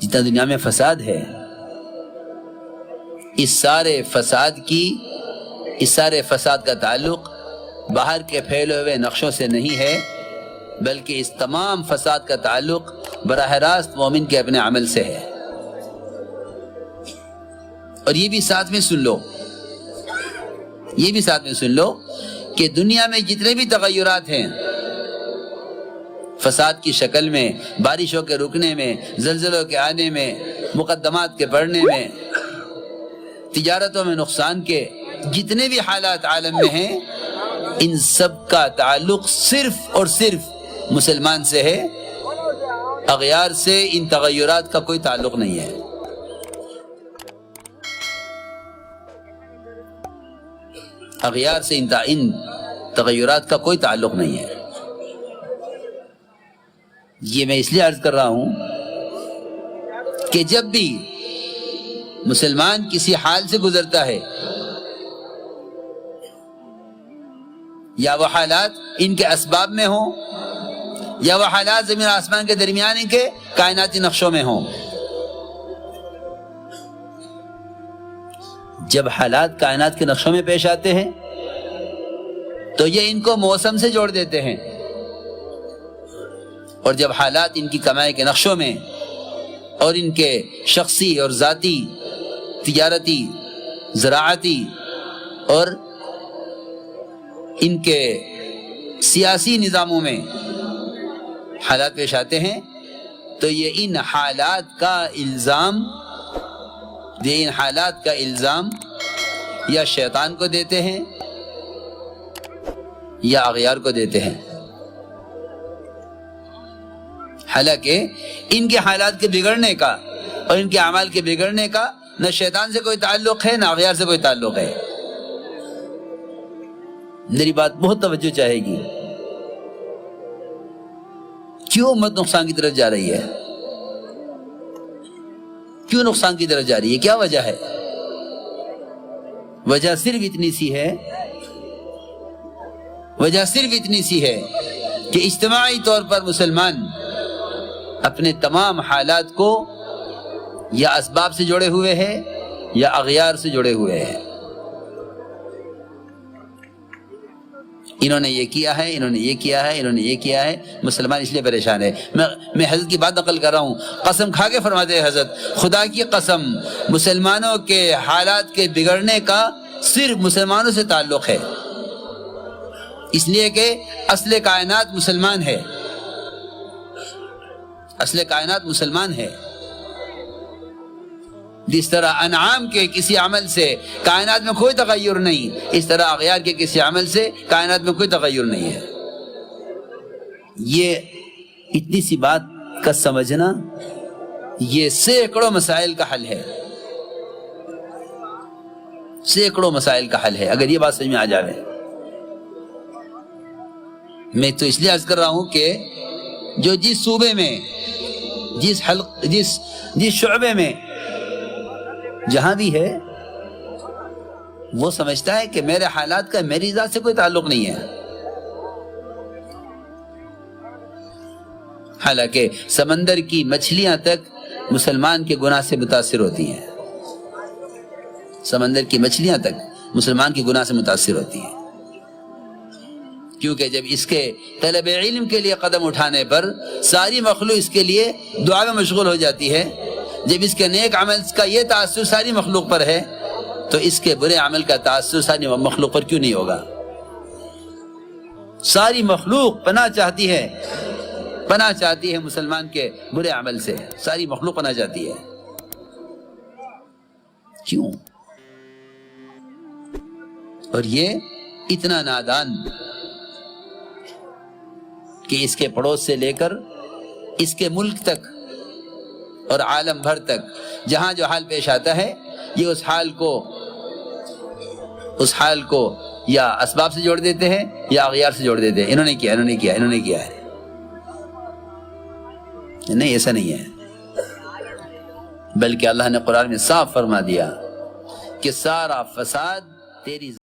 جتنا دنیا میں فساد ہے، اس سارے فساد کا تعلق باہر کے پھیلے ہوئے نقشوں سے نہیں ہے، بلکہ اس تمام فساد کا تعلق براہ راست مومن کے اپنے عمل سے ہے۔ اور یہ بھی ساتھ میں سن لو کہ دنیا میں جتنے بھی تغیرات ہیں، فساد کی شکل میں، بارشوں کے رکنے میں، زلزلوں کے آنے میں، مقدمات کے بڑھنے میں، تجارتوں میں نقصان کے جتنے بھی حالات عالم میں ہیں، ان سب کا تعلق صرف اور صرف مسلمان سے ہے، اغیار سے ان تغیرات کا کوئی تعلق نہیں ہے۔ اغیار سے ان تغیرات کا کوئی تعلق نہیں ہے۔ یہ میں اس لیے عرض کر رہا ہوں کہ جب بھی مسلمان کسی حال سے گزرتا ہے، یا وہ حالات ان کے اسباب میں ہوں، یا وہ حالات زمین آسمان کے درمیان ان کے کائناتی نقشوں میں ہوں، جب حالات کائنات کے نقشوں میں پیش آتے ہیں تو یہ ان کو موسم سے جوڑ دیتے ہیں، اور جب حالات ان کی کمائی کے نقشوں میں اور ان کے شخصی اور ذاتی، تجارتی، زراعتی اور ان کے سیاسی نظاموں میں حالات پیش آتے ہیں، تو یہ ان حالات کا الزام یا شیطان کو دیتے ہیں یا اغیار کو دیتے ہیں، حالانکہ ان کے حالات کے بگڑنے کا اور ان کے اعمال کے بگڑنے کا نہ شیطان سے کوئی تعلق ہے، نہ اغیار سے کوئی تعلق ہے۔ میری بات بہت توجہ چاہے گی۔ کیوں امت نقصان کی طرف جا رہی ہے؟ کیوں نقصان کی طرف جا رہی ہے؟ کیا وجہ ہے؟ وجہ صرف اتنی سی ہے کہ اجتماعی طور پر مسلمان اپنے تمام حالات کو یا اسباب سے جڑے ہوئے ہیں یا اغیار سے جڑے ہوئے ہیں۔ انہوں نے یہ کیا ہے، انہوں نے یہ کیا ہے، مسلمان اس لیے پریشان ہے۔ میں حضرت کی بات نقل کر رہا ہوں، قسم کھا کے فرماتے ہیں حضرت، خدا کی قسم، مسلمانوں کے حالات کے بگڑنے کا صرف مسلمانوں سے تعلق ہے، اس لیے کہ اصل کائنات مسلمان ہے۔ جس طرح انعام کے کسی عمل سے کائنات میں کوئی تغیر نہیں، اس طرح اغیار کے کسی عمل سے کائنات میں کوئی تغیر نہیں ہے۔ یہ اتنی سی بات کا سمجھنا، یہ سینکڑوں مسائل کا حل ہے، اگر یہ بات سمجھ میں آ جائے۔ میں تو اس لیے عرض کر رہا ہوں کہ جو جس صوبے میں، جس شعبے میں جہاں بھی ہے، وہ سمجھتا ہے کہ میرے حالات کا میری ذات سے کوئی تعلق نہیں ہے، حالانکہ سمندر کی مچھلیاں تک مسلمان کے گناہ سے متاثر ہوتی ہیں، سمندر کی مچھلیاں تک مسلمان کے گناہ سے متاثر ہوتی ہیں، کیونکہ جب اس کے طلب علم کے لیے قدم اٹھانے پر ساری مخلوق اس کے لیے دعا میں مشغول ہو جاتی ہے، جب اس کے نیک عمل کا یہ تاثر ساری مخلوق پر ہے، تو اس کے برے عمل کا تاثر ساری مخلوق پر کیوں نہیں ہوگا؟ ساری مخلوق پناہ چاہتی ہے مسلمان کے برے عمل سے، ساری مخلوق پناہ چاہتی ہے۔ کیوں؟ اور یہ اتنا نادان کہ اس کے پڑوس سے لے کر اس کے ملک تک اور عالم بھر تک جہاں جو حال پیش آتا ہے، یہ اس حال کو یا اسباب سے جوڑ دیتے ہیں یا اغیار سے جوڑ دیتے ہیں۔ انہوں نے کیا ہے۔ نہیں، ایسا نہیں ہے، بلکہ اللہ نے قرآن میں صاف فرما دیا کہ سارا فساد تیری